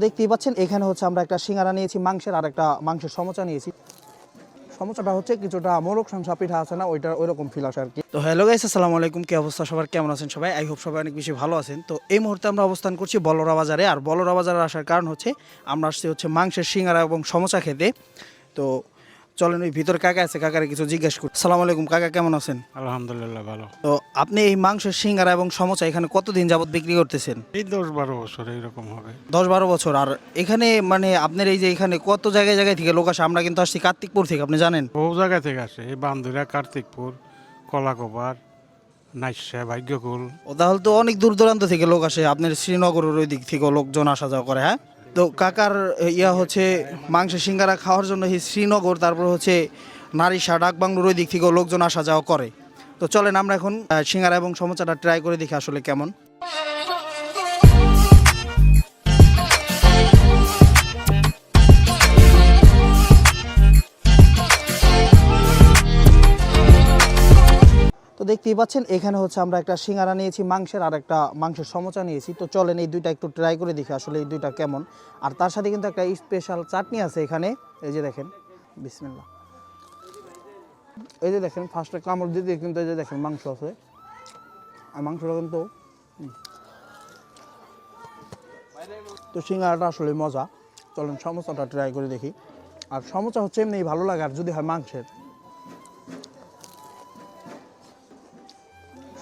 দেখতেই পাচ্ছেন এখানে হচ্ছে আমরা একটা সিঙ্গারা নিয়েছি মাংসের, আর একটা মাংসের সমোচা নিয়েছি। সমোচাটা হচ্ছে কিছুটা মোরগ সংসা পিঠা আছে না, ওইটা ওইরকম ফিল আসে আর কি। তো হ্যালো গাইস, আসসালামু আলাইকুম। কি অবস্থা সবার, কেমন আছেন সবাই? আই হোপ সবাই অনেক বেশি ভালো আছেন। তো এই মুহূর্তে আমরা অবস্থান করছি বলরা বাজারে, আর বলরা বাজারে আসার কারণ হচ্ছে আমরা আসছি হচ্ছে মাংসের সিঙ্গারা এবং সমোচা খেতে। তো চলেন ওই ভিতরে কাকা আছে, কাকারে কিছু জিজ্ঞেস করি। আসসালামু আলাইকুম কাকা, কেমন আছেন? আলহামদুলিল্লাহ ভালো। তো আপনি এই মাংসের সিঙ্গারা এবং সমোচা এখানে কতদিন যাবত বিক্রি করতেছেন? এই 10-12 বছর এইরকম হবে। 10-12 বছর। আর এখানে মানে আপনার এই যে এখানে কত জায়গায় জায়গায় থেকে লোক আসে? আমরা কিন্তু আসছি কার্তিকপুর থেকে, আপনি জানেন। বহু জায়গা থেকে আসে, এই বান্দুরা, কার্তিকপুর, কলাকোপার, নাইশা, ভাগ্যকুল। ও তাহলে তো অনেক দূর দূরান্ত থেকে লোক আসে, আপনার শ্রীনগরের ওই দিক থেকে লোকজন আসা যাওয়া করে। হ্যাঁ, তো কাকার ইয়া হচ্ছে মাংসের সিঙ্গারা খাওয়ার জন্য এই শ্রীনগর, তারপর হচ্ছে নারিশা, ডাকবাংলোর ওই দিক থেকেও লোকজন আসা যাওয়া করে। তো চলেন আমরা এখন সিঙ্গারা এবং সমোচাটা ট্রাই করে দেখি আসলে কেমন। তো দেখতেই পাচ্ছেন এখানে হচ্ছে আমরা একটা সিঙ্গারা নিয়েছি মাংসের, আর একটা মাংসের সমোচা নিয়েছি। তো চলেন এই দুইটা একটু ট্রাই করে দেখি আসলে এই দুইটা কেমন। আর তার সাথে কিন্তু একটা স্পেশাল চাটনি আছে এখানে, এই যে দেখেন। বিসমিল্লাহ। এই যে দেখেন, ফার্স্টে কামড় দিতে কিন্তু এই যে দেখেন মাংস আছে, আর মাংসটা কিন্তু তো সিঙ্গারাটা আসলে মজা। চলেন সমোসাটা ট্রাই করে দেখি। আর সমোসা হচ্ছে এমনি ভালো লাগে, আর যদি হয় মাংসের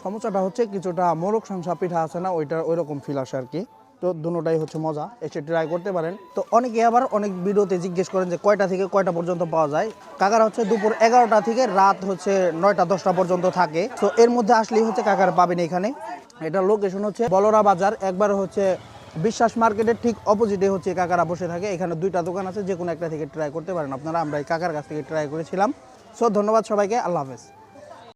সমোসাটা হচ্ছে কিছুটা মোরগ সংসা পিঠা আছে না, ওইটা ওইরকম ফিল আসে আর কি। তো দুটোটাই হচ্ছে মজা, এসে ট্রাই করতে পারেন। তো অনেকে আবার অনেক ভিডিওতে জিজ্ঞেস করেন যে কয়টা থেকে কয়টা পর্যন্ত পাওয়া যায়। কাকারা হচ্ছে দুপুর 11টা থেকে রাত হচ্ছে 9টা-10টা পর্যন্ত থাকে। তো এর মধ্যে আসলেই হচ্ছে কাকারা পাবেন এখানে। এটা লোকেশন হচ্ছে বলরা বাজার, একবার হচ্ছে বিশ্বাস মার্কেটের ঠিক অপোজিটে হচ্ছে কাকারা বসে থাকে। এখানে দুইটা দোকান আছে, যে কোনো একটা থেকে ট্রাই করতে পারেন আপনারা। আমরা এই কাকার কাছ থেকে ট্রাই করেছিলাম। সো ধন্যবাদ সবাইকে, আল্লাহ হাফেজ।